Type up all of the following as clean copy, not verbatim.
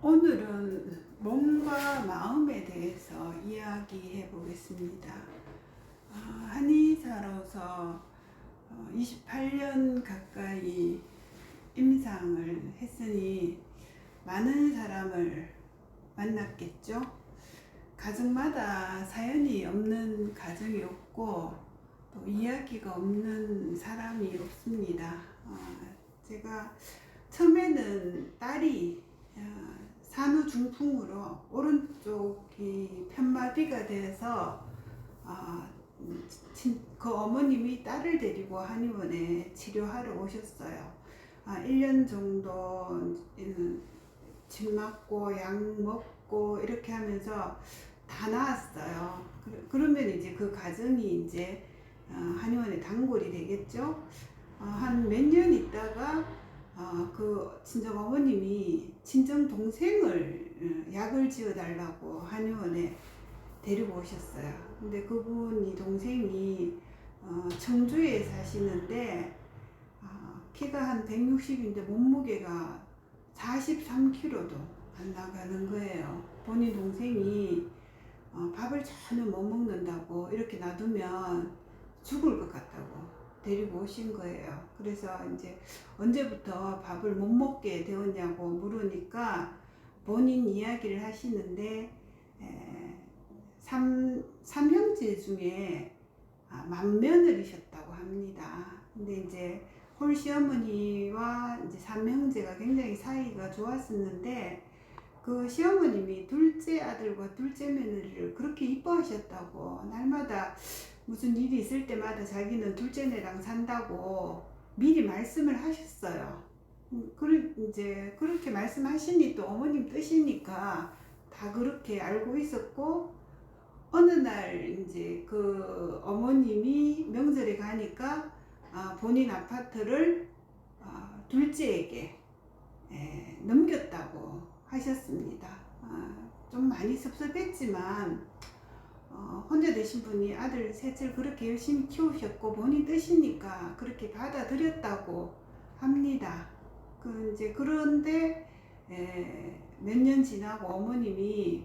오늘은 몸과 마음에 대해서 이야기해 보겠습니다. 한의사로서 28년 가까이 임상을 했으니 많은 사람을 만났겠죠. 가정마다 사연이 없는 가정이 없고 또 이야기가 없는 사람이 없습니다. 제가 처음에는 딸이 산후중풍으로 오른쪽이 편마비가 돼서 그 어머님이 딸을 데리고 한의원에 치료하러 오셨어요. 1년 정도 침 맞고 약 먹고 이렇게 하면서 다 나았어요. 그러면 이제 그 가정이 이제 한의원에 단골이 되겠죠. 한 몇 년 있다가 그 친정 어머님이 친정 동생을 약을 지어 달라고 한의원에 데리고 오셨어요. 근데 그분이 동생이 청주에 사시는데 키가 한 160인데 몸무게가 43kg도 안 나가는 거예요. 본인 동생이 밥을 전혀 못 먹는다고 이렇게 놔두면 죽을 것 같다고 데리고 오신 거예요. 그래서 이제 언제부터 밥을 못 먹게 되었냐고 물으니까 본인 이야기를 하시는데 삼형제 중에 맏며느리셨다고 합니다. 근데 이제 홀시어머니와 이제 삼형제가 굉장히 사이가 좋았었는데 그 시어머님이 둘째 아들과 둘째 며느리를 그렇게 이뻐하셨다고, 날마다 무슨 일이 있을 때마다 자기는 둘째네랑 산다고 미리 말씀을 하셨어요. 이제 그렇게 말씀하시니 또 어머님 뜻이니까 다 그렇게 알고 있었고, 어느 날 이제 그 어머님이 명절에 가니까 본인 아파트를 둘째에게 넘겼다고 하셨습니다. 좀 많이 섭섭했지만 혼자 되신 분이 아들 셋을 그렇게 열심히 키우셨고 본인 뜻이니까 그렇게 받아들였다고 합니다. 그런데 몇 년 지나고 어머님이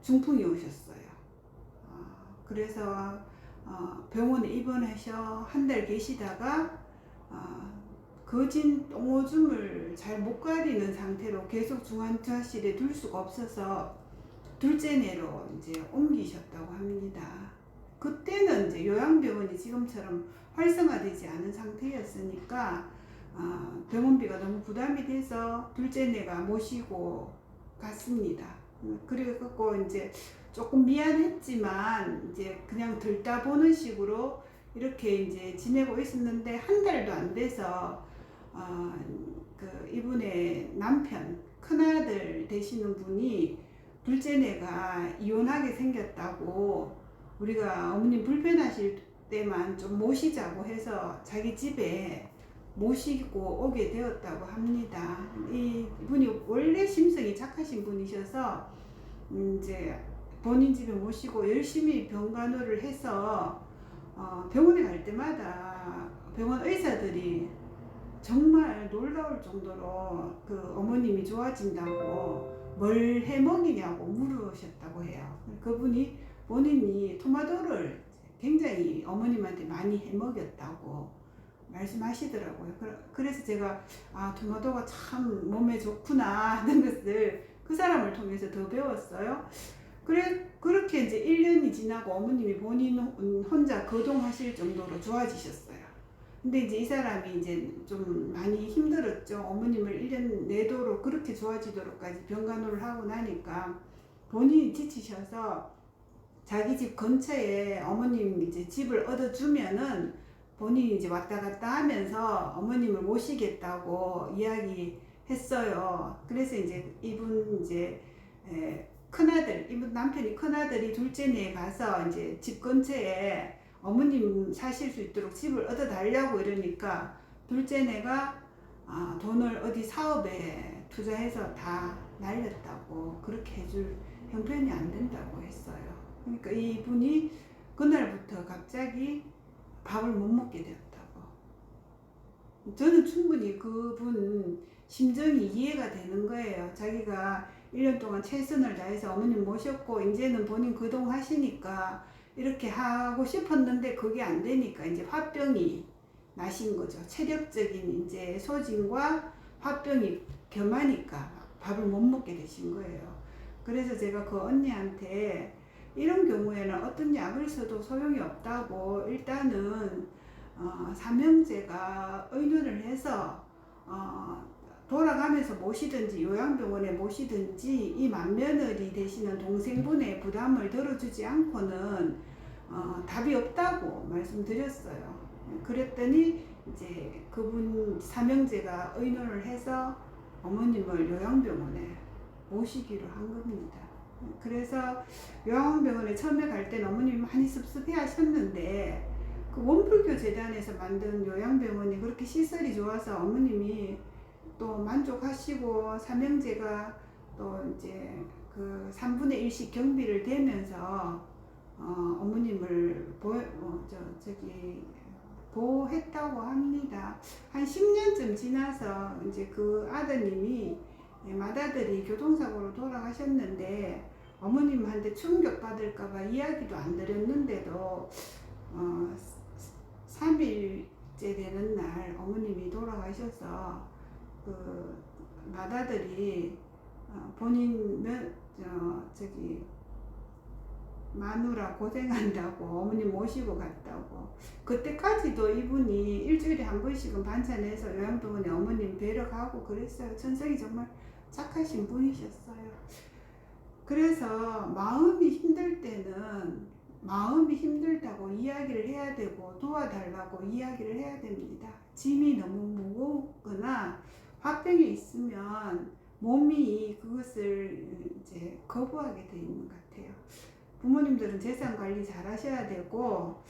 중풍이 오셨어요. 그래서 병원에 입원하셔 한 달 계시다가 거진 똥오줌을 잘 못 가리는 상태로 계속 중환자실에 둘 수가 없어서 둘째네로 이제 옮기셨다고 합니다. 그때는 이제 요양병원이 지금처럼 활성화되지 않은 상태였으니까 병원비가 너무 부담이 돼서 둘째네가 모시고 갔습니다. 그래갖고 이제 조금 미안했지만 이제 그냥 들다 보는 식으로 이렇게 이제 지내고 있었는데 한 달도 안 돼서 그 이분의 남편, 큰아들 되시는 분이 둘째네가 이혼하게 생겼다고, 우리가 어머님 불편하실 때만 좀 모시자고 해서 자기 집에 모시고 오게 되었다고 합니다. 이분이 원래 심성이 착하신 분이셔서 이제 본인 집에 모시고 열심히 병간호를 해서 병원에 갈 때마다 병원 의사들이 정말 놀라울 정도로 그 어머님이 좋아진다고 뭘 해먹이냐고 물으셨다고 해요. 그분이 본인이 토마토를 굉장히 어머님한테 많이 해먹였다고 말씀하시더라고요. 그래서 제가 토마토가 참 몸에 좋구나 하는 것을 그 사람을 통해서 더 배웠어요. 그렇게 이제 1년이 지나고 어머님이 본인 혼자 거동하실 정도로 좋아지셨어요. 근데 이제 이 사람이 이제 좀 많이 힘들었죠. 어머님을 1년 내도록 그렇게 좋아지도록까지 병간호를 하고 나니까 본인이 지치셔서 자기 집 근처에 어머님 이제 집을 얻어주면은 본인이 이제 왔다 갔다 하면서 어머님을 모시겠다고 이야기했어요. 그래서 이제 이분 이제 큰아들, 이분 남편이 큰아들이 둘째네에 가서 이제 집 근처에 어머님 사실 수 있도록 집을 얻어 달라고 이러니까 둘째네가 돈을 어디 사업에 투자해서 다 날렸다고, 그렇게 해줄 형편이 안 된다고 했어요. 그러니까 이분이 그날부터 갑자기 밥을 못 먹게 되었다고. 저는 충분히 그분 심정이 이해가 되는 거예요. 자기가 1년 동안 최선을 다해서 어머님 모셨고 이제는 본인 거동 하시니까 이렇게 하고 싶었는데 그게 안 되니까 이제 화병이 나신 거죠. 체력적인 이제 소진과 화병이 겸하니까 밥을 못 먹게 되신 거예요. 그래서 제가 그 언니한테 이런 경우에는 어떤 약을 써도 소용이 없다고 일단은 삼형제가 의논을 해서 돌아가면서 모시든지 요양병원에 모시든지 이 맏며느리 되시는 동생분의 부담을 덜어주지 않고는 답이 없다고 말씀드렸어요. 그랬더니 이제 그분 삼형제가 의논을 해서 어머님을 요양병원에 모시기로 한 겁니다. 그래서 요양병원에 처음에 갈 때는 어머님이 많이 섭섭해 하셨는데 그 원불교 재단에서 만든 요양병원이 그렇게 시설이 좋아서 어머님이 또 만족하시고 삼형제가 또 이제 그 3분의 1씩 경비를 대면서 어머님을 보호했다고 합니다. 한 10년쯤 지나서 이제 그 아드님이 맏아들이 교통사고로 돌아가셨는데 어머님한테 충격받을까봐 이야기도 안 드렸는데도 3일째 되는 날 어머님이 돌아가셔서 그 맏아들이 본인은 마누라 고생한다고 어머님 모시고 갔다고 그때까지도 이분이 일주일에 한 번씩은 반찬해서 요양병원에 어머님 뵈러 가고 그랬어요. 천성이 정말 착하신 분이셨어요. 그래서 마음이 힘들 때는 마음이 힘들다고 이야기를 해야 되고 도와달라고 이야기를 해야 됩니다. 짐이 너무 무겁거나 화병이 있으면 몸이 그것을 이제 거부하게 돼 있는 것 같아요. 부모님들은 재산 관리 잘 하셔야 되고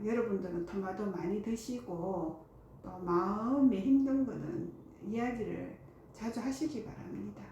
여러분들은 토마토 많이 드시고 또 마음이 힘든 거는 이야기를 자주 하시기 바랍니다.